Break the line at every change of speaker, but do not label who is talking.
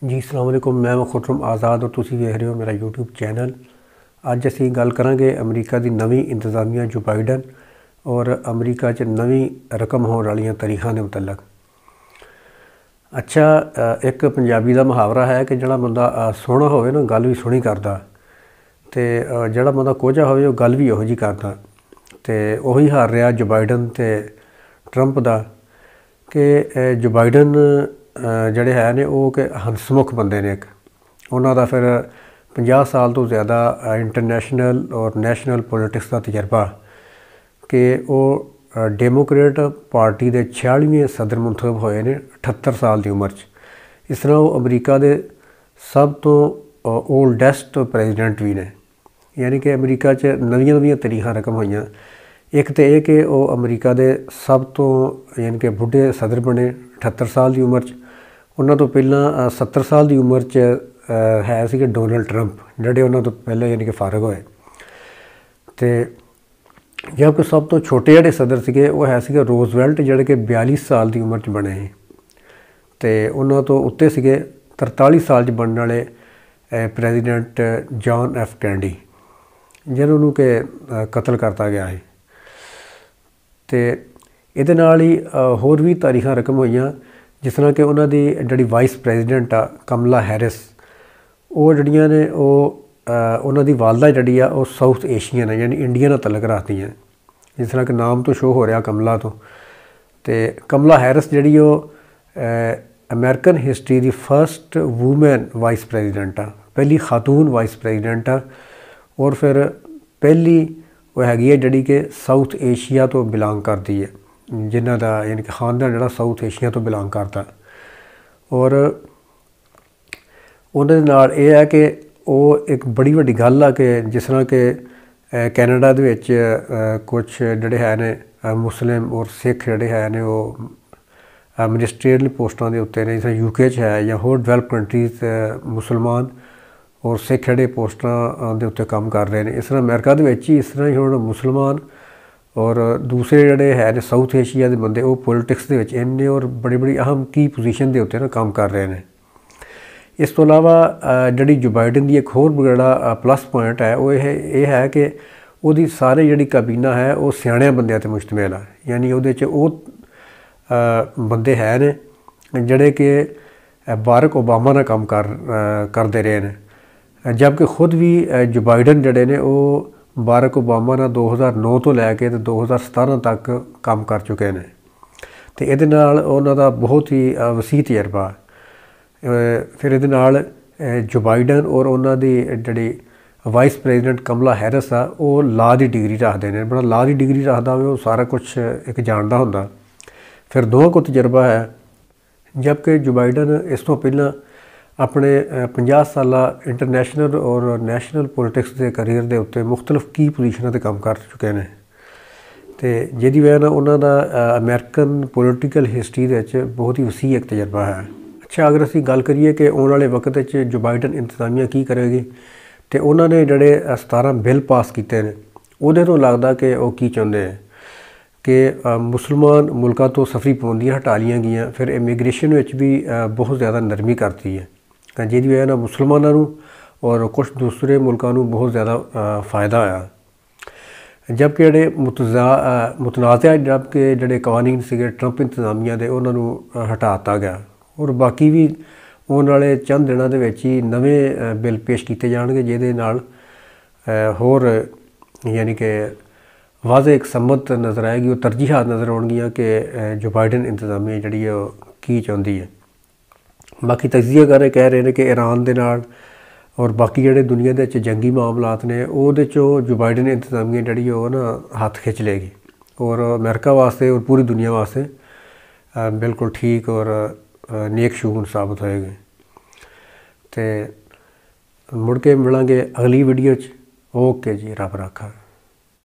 जी अस्सलाम वालेकुम। मैं खुर्रम आज़ाद और तुसी वेख रहे हो मेरा यूट्यूब चैनल। अज असी गल करांगे अमरीका की नवी इंतज़ामिया जो बाइडन और अमरीका च नवी रकम होने वाली तारीखां के मुतलक। अच्छा, एक पंजाबी का मुहावरा है कि जिहड़ा बंदा सोहना होवे ना गल भी सोहनी करदा, ते जिहड़ा बंदा कोझा होवे वो गल भी उहो जी करदा। ते उही हाल रहा जो बाइडन ते ट्रंप का कि जो बाइडन जड़े है ने वो कि हंसमुख बंदे ने। एक उन्हों का फिर 50 साल तो ज़्यादा इंटरनेशनल और नैशनल पॉलिटिक्स का तजर्बा कि वो डेमोक्रेट पार्टी के 46वें सदर मुंतखब होए ने 78 साल की उम्र च। इस तरह वो अमरीका के सब तो ओल्डेस्ट प्रेजिडेंट भी ने, यानी कि अमरीका च नवीं नवीं तारीखां रकम हुई। एक तो यह कि वो अमरीका के सब तो यानी कि बुढ़े सदर बने 78 साल की उम्र च। उन्होंने तो पहला 70 साल की उम्र च है सी डोनल्ड ट्रंप जोड़े उन्होंने तो पहले यानी कि फारग होए। तो जबकि सब तो छोटे जोड़े सदर से वो है सी रोजवेल्ट जोड़े कि 42 साल की उम्र च बने हैं। तो उन्होंने तो उत्ते से 43 साल च बनने वाले प्रेजिडेंट जॉन एफ कैनेडी जिन्होंने कि कतल करता गया है। तो ये होर भी तारीखां रकम हुई, जिस तरह कि उन्होंने जी वाइस प्रेजिडेंट आ कमला हैरिस, वो जड़ियाँ ने उन्होंने वालदा जी आ साउथ एशियन है, यानी इंडिया नाल तलक रखती हैं। जिस तरह कि नाम तो शो हो रहा कमला तो कमला हैरिस जी अमेरिकन हिस्टरी की फर्स्ट वूमैन वाइस प्रेजिडेंट आ, पहली खातून वाइस प्रेजिडेंट आ। और फिर पहली वो हैगी है जी कि साउथ एशिया तो बिलोंग करती है, जिन्हों का यानी कि खानदान जो साउथ एशिया तो बिलोंग करता। और उन्होंने ये है कि वो एक बड़ी वड्डी गल आ कि जिस तरह कि कैनेडा कुछ जोड़े है ने मुस्लिम और सिख जोड़े है ने वो मिनिस्ट्रियल पोस्टां के उत्ते ने, जिस यूके है या होर डेवलप कंट्रीज मुसलमान और सिख जोड़े पोस्टां के उत्ते काम कर रहे हैं। इस तरह अमेरिका ही इस तरह ही हुण मुसलमान और दूसरे जोड़े है ने साउथ एशिया के बंदे वो पॉलिटिक्स के इन्ने और बड़ी बड़ी अहम की पोजीशन के उत्ते ना काम कर रहे हैं। इस तो अलावा जी जो बाइडन की एक होर बड़ा प्लस पॉइंट है वो ये है कि वो सारे जी काबीना है वो सियाणे बंदे पर मुश्तमिल है, यानी वो बंदे है ने जोड़े कि बारक ओबामा ना काम करते रहे हैं। जबकि खुद भी जो बाइडन जोड़े ने वो बारक ओबामा ना 2009 तो लैके 2017 तक काम कर चुके हैं। तो ये उन्होंने बहुत ही वसी तजर्बा। फिर ये जो बाइडन और उन्होंने जी वाइस प्रेजिडेंट कमला हैरिस आ वो लॉ की डिग्री रखते हैं। बड़ा लॉ की डिग्री रखता हो वो सारा कुछ एक जानता होंदा। फिर दोनों को तजर्बा है। जबकि जो बाइडन इस तो पहला अपने 50 साल इंटरनेशनल और नैशनल पॉलिटिक्स के करियर के उत्ते मुख्तलिफ की पोजीशनों पर काम कर चुके हैं। तो जिहदी वजह नाल उन्होंने अमेरिकन पॉलिटिकल हिस्टरी के बहुत ही वसी एक तजर्बा है। अच्छा, अगर असी गल करिए कि आने वाले वक्त जो बाइडन इंतजामिया की करेगी, तो उन्होंने जोड़े 17 बिल पास किए हैं वो तो लगता कि वह की चाहते हैं कि मुसलमान मुल्कों तो सफरी पाबंदियां हटा लिया गई। फिर इमीग्रेशन भी बहुत ज़्यादा नरमी करती है, जिसकी वजह से मुसलमानों और कुछ दूसरे मुल्कों को बहुत ज़्यादा फ़ायदा आया। जबकि जोड़े मुतनाज़ा जबकि जोड़े कवानीन से ट्रंप इंतजामिया के उन्होंने हटाता गया। और बाकी भी आने वाले चंद दिनों के ही नवे बिल पेश किए जाएंगे जिहदे नाल होर यानी कि वाज़े एक सम्मत नज़र आएगी, वो तरजीहात नज़र आउणगियां कि जो बाइडन इंतजामिया जी है की चाहती है। बाकी तजियाकार कह रहे हैं कि ईरान के नाल और बाकी जोड़े दुनिया के जंगी मामलात ने वो जो बाइडन इंतजामिया जी वो ना हथ खिंच लेगी और अमेरिका वास्ते और पूरी दुनिया वास्ते बिल्कुल ठीक और नेक शगुन साबित होएगी। तो मुड़ के मिलांगे अगली वीडियो च। ओके जी, रब रखा।